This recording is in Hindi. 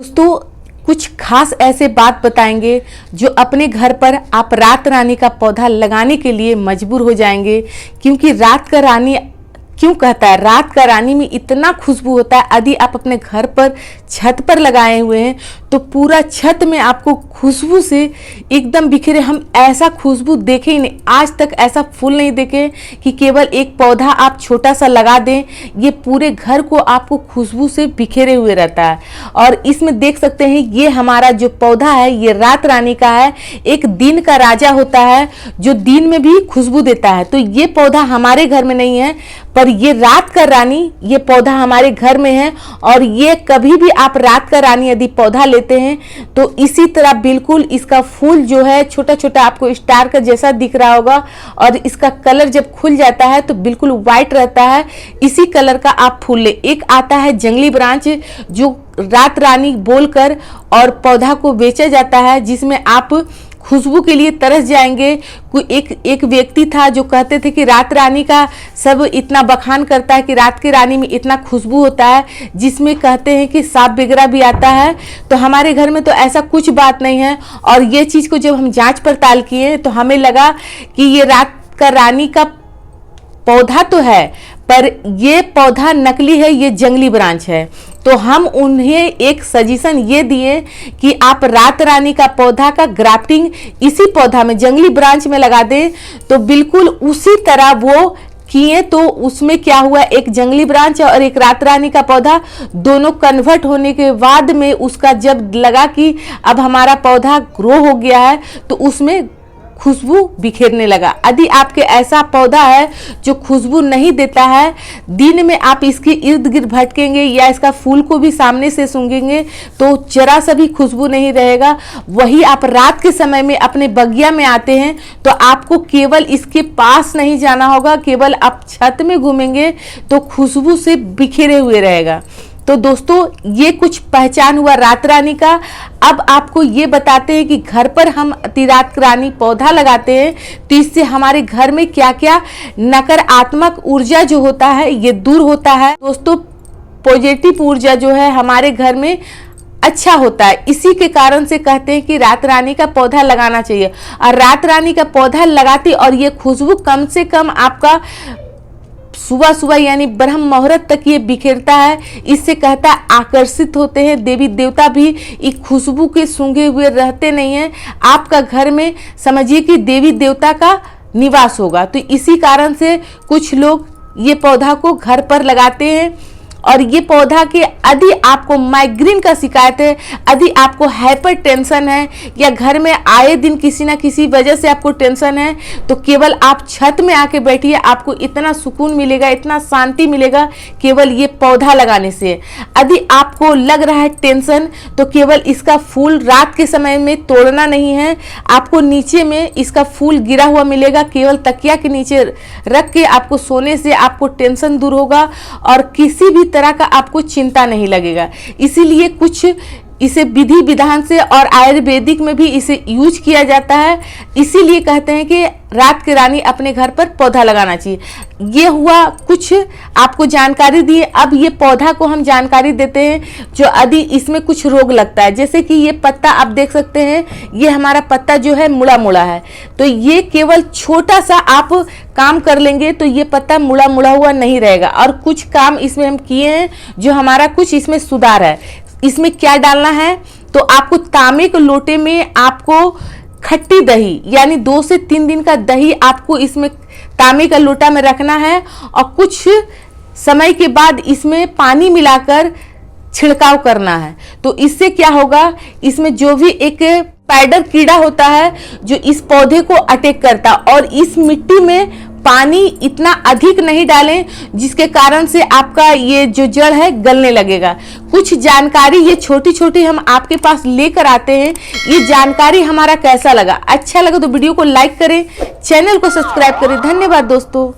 दोस्तों कुछ खास ऐसे बात बताएंगे जो अपने घर पर आप रात रानी का पौधा लगाने के लिए मजबूर हो जाएंगे। क्योंकि रात का रानी क्यों कहता है, रात का रानी में इतना खुशबू होता है। यदि आप अपने घर पर छत पर लगाए हुए हैं तो पूरा छत में आपको खुशबू से एकदम बिखरे। हम ऐसा खुशबू देखे ही नहीं, आज तक ऐसा फूल नहीं देखे कि केवल एक पौधा आप छोटा सा लगा दें, ये पूरे घर को आपको खुशबू से बिखेरे हुए रहता है। और इसमें देख सकते हैं ये हमारा जो पौधा है ये रात रानी का है। एक दिन का राजा होता है जो दिन में भी खुशबू देता है। तो ये पौधा हमारे घर में नहीं है, पर ये रात का रानी ये पौधा हमारे घर में है। और ये कभी भी आप रात का रानी यदि पौधा लेते हैं तो इसी तरह बिल्कुल इसका फूल जो है छोटा छोटा आपको स्टार का जैसा दिख रहा होगा। और इसका कलर जब खुल जाता है तो बिल्कुल वाइट रहता है। इसी कलर का आप फूल ले। एक आता है जंगली ब्रांच जो रात रानी बोलकर और पौधा को बेचा जाता है, जिसमें आप खुशबू के लिए तरस जाएंगे। कोई एक व्यक्ति था जो कहते थे कि रात रानी का सब इतना बखान करता है कि रात की रानी में इतना खुशबू होता है, जिसमें कहते हैं कि सांप वगैरह भी आता है। तो हमारे घर में तो ऐसा कुछ बात नहीं है। और ये चीज़ को जब हम जांच पड़ताल किए तो हमें लगा कि ये रात का रानी का पौधा तो है, पर ये पौधा नकली है, ये जंगली ब्रांच है। तो हम उन्हें एक सजेशन ये दिए कि आप रात रानी का पौधा का ग्राफ्टिंग इसी पौधा में जंगली ब्रांच में लगा दें। तो बिल्कुल उसी तरह वो किए। तो उसमें क्या हुआ, एक जंगली ब्रांच और एक रात रानी का पौधा दोनों कन्वर्ट होने के बाद में उसका जब लगा कि अब हमारा पौधा ग्रो हो गया है तो उसमें खुशबू बिखेरने लगा। यदि आपके ऐसा पौधा है जो खुशबू नहीं देता है, दिन में आप इसके इर्द गिर्द भटकेंगे या इसका फूल को भी सामने से सूंघेंगे तो जरा सा भी खुशबू नहीं रहेगा। वही आप रात के समय में अपने बगिया में आते हैं तो आपको केवल इसके पास नहीं जाना होगा, केवल आप छत में घूमेंगे तो खुशबू से बिखेरे हुए रहेगा। तो दोस्तों ये कुछ पहचान हुआ रात रानी का। अब आपको ये बताते हैं कि घर पर हम रात रानी पौधा लगाते हैं तो इससे हमारे घर में क्या क्या नकारात्मक ऊर्जा जो होता है ये दूर होता है। दोस्तों पॉजिटिव ऊर्जा जो है हमारे घर में अच्छा होता है। इसी के कारण से कहते हैं कि रात रानी का पौधा लगाना चाहिए। और रात रानी का पौधा लगाती और ये खुशबू कम से कम आपका सुबह सुबह यानी ब्रह्म मुहूर्त तक ये बिखेरता है। इससे कहता है आकर्षित होते हैं देवी देवता भी इस खुशबू के सूंघे हुए रहते नहीं हैं। आपका घर में समझिए कि देवी देवता का निवास होगा। तो इसी कारण से कुछ लोग ये पौधा को घर पर लगाते हैं। और ये पौधा के यदि आपको माइग्रेन का शिकायत है, यदि आपको हाइपर टेंशन है या घर में आए दिन किसी ना किसी वजह से आपको टेंशन है तो केवल आप छत में आके बैठिए, आपको इतना सुकून मिलेगा, इतना शांति मिलेगा केवल ये पौधा लगाने से। यदि आपको लग रहा है टेंशन तो केवल इसका फूल रात के समय में तोड़ना नहीं है, आपको नीचे में इसका फूल गिरा हुआ मिलेगा, केवल तकिया के नीचे रख के आपको सोने से आपको टेंशन दूर होगा और किसी भी तरह का आपको चिंता नहीं लगेगा। इसीलिए कुछ इसे विधि विधान से और आयुर्वेदिक में भी इसे यूज किया जाता है। इसीलिए कहते हैं कि रात की रानी अपने घर पर पौधा लगाना चाहिए। ये हुआ कुछ आपको जानकारी दी। अब ये पौधा को हम जानकारी देते हैं जो यदि इसमें कुछ रोग लगता है, जैसे कि ये पत्ता आप देख सकते हैं, ये हमारा पत्ता जो है मुड़ा मुड़ा है। तो ये केवल छोटा सा आप काम कर लेंगे तो ये पत्ता मुड़ा मुड़ा हुआ नहीं रहेगा। और कुछ काम इसमें हम किए हैं जो हमारा कुछ इसमें सुधार है। इसमें क्या डालना है, तो आपको तांबे के लोटे में आपको खट्टी दही यानी 2 से 3 दिन का दही आपको इसमें तांबे का लोटा में रखना है। और कुछ समय के बाद इसमें पानी मिलाकर छिड़काव करना है। तो इससे क्या होगा, इसमें जो भी एक स्पाइडर कीड़ा होता है जो इस पौधे को अटैक करता, और इस मिट्टी में पानी इतना अधिक नहीं डालें जिसके कारण से आपका ये जो जड़ है गलने लगेगा। कुछ जानकारी ये छोटी छोटी हम आपके पास लेकर आते हैं। ये जानकारी हमारा कैसा लगा, अच्छा लगा तो वीडियो को लाइक करें, चैनल को सब्सक्राइब करें। धन्यवाद दोस्तों।